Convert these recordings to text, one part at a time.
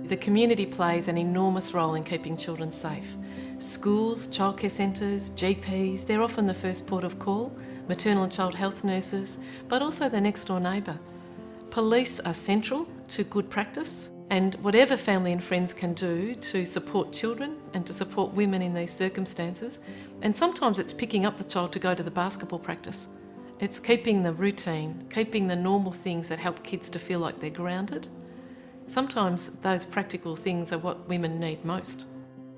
The community plays an enormous role in keeping children safe. Schools, childcare centres, GPs, they're often the first port of call, maternal and child health nurses, but also the next door neighbour. Police are central to good practice, and whatever family and friends can do to support children and to support women in these circumstances, and sometimes it's picking up the child to go to the basketball practice. It's keeping the routine, keeping the normal things that help kids to feel like they're grounded. Sometimes those practical things are what women need most.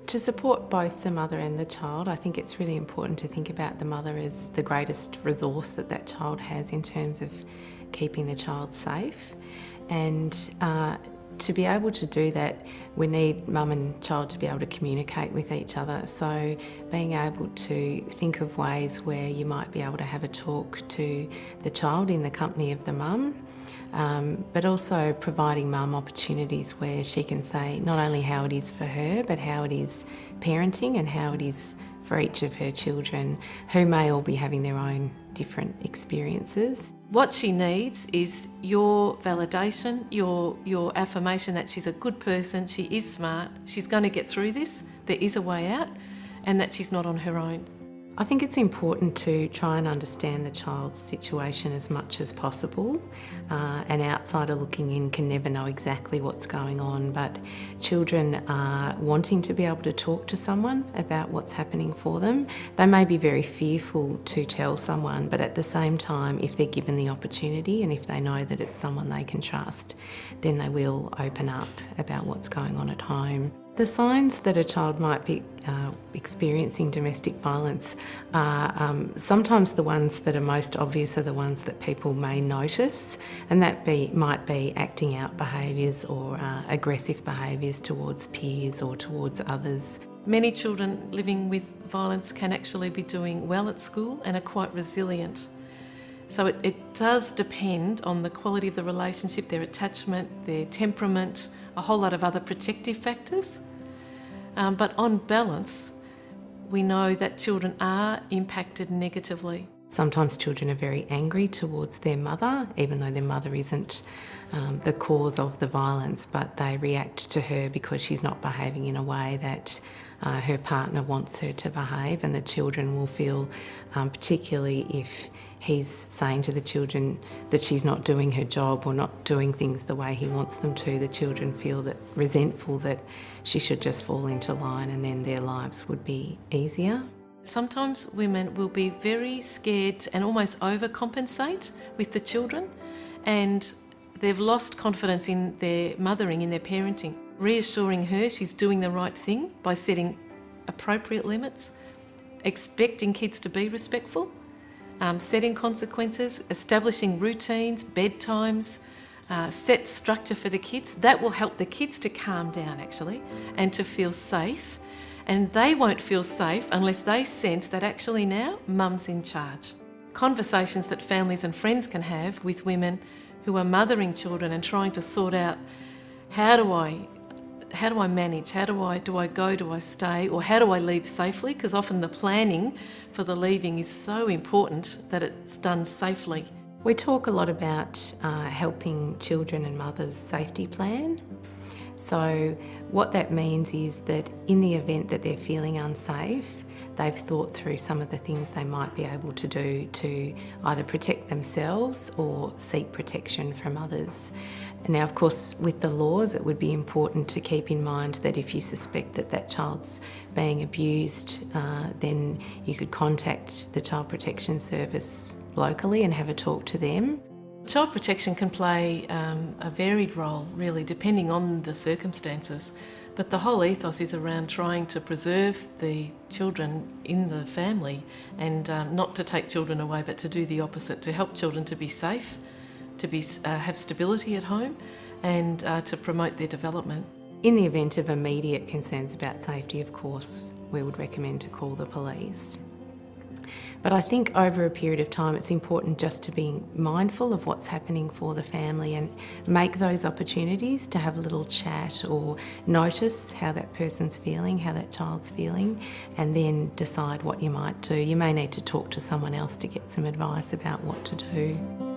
To support both the mother and the child, I think it's really important to think about the mother as the greatest resource that that child has in terms of keeping the child safe. And to be able to do that, we need mum and child to be able to communicate with each other. So being able to think of ways where you might be able to have a talk to the child in the company of the mum, but also providing mum opportunities where she can say not only how it is for her, but how it is parenting and how it is for each of her children, who may all be having their own different experiences. What she needs is your validation, your affirmation that she's a good person, she is smart, she's going to get through this, there is a way out, and that she's not on her own. I think it's important to try and understand the child's situation as much as possible. An outsider looking in can never know exactly what's going on, but children are wanting to be able to talk to someone about what's happening for them. They may be very fearful to tell someone, but at the same time, if they're given the opportunity and if they know that it's someone they can trust, then they will open up about what's going on at home. The signs that a child might be experiencing domestic violence are sometimes the ones that are most obvious are the ones that people may notice, and that might be acting out behaviours or aggressive behaviours towards peers or towards others. Many children living with violence can actually be doing well at school and are quite resilient. So it does depend on the quality of the relationship, their attachment, their temperament, a whole lot of other protective factors. But on balance, we know that children are impacted negatively. Sometimes children are very angry towards their mother, even though their mother isn't the cause of the violence, but they react to her because she's not behaving in a way that her partner wants her to behave, and the children will feel, particularly if he's saying to the children that she's not doing her job or not doing things the way he wants them to, the children feel that resentful that she should just fall into line and then their lives would be easier. Sometimes women will be very scared and almost overcompensate with the children, and they've lost confidence in their mothering, in their parenting. Reassuring her she's doing the right thing by setting appropriate limits, expecting kids to be respectful, setting consequences, establishing routines, bedtimes, set structure for the kids. That will help the kids to calm down actually and to feel safe. And they won't feel safe unless they sense that actually now mum's in charge. Conversations that families and friends can have with women who are mothering children and trying to sort out how do I manage? Do I go? Do I stay? Or how do I leave safely? Because often the planning for the leaving is so important that it's done safely. We talk a lot about helping children and mothers safety plan. So what that means is that in the event that they're feeling unsafe, they've thought through some of the things they might be able to do to either protect themselves or seek protection from others. Now, of course, with the laws, it would be important to keep in mind that if you suspect that that child's being abused, then you could contact the Child Protection Service locally and have a talk to them. Child protection can play a varied role, really, depending on the circumstances. But the whole ethos is around trying to preserve the children in the family and not to take children away, but to do the opposite, to help children to be safe, to have stability at home, and to promote their development. In the event of immediate concerns about safety, of course, we would recommend to call the police. But I think over a period of time it's important just to be mindful of what's happening for the family and make those opportunities to have a little chat or notice how that person's feeling, how that child's feeling, and then decide what you might do. You may need to talk to someone else to get some advice about what to do.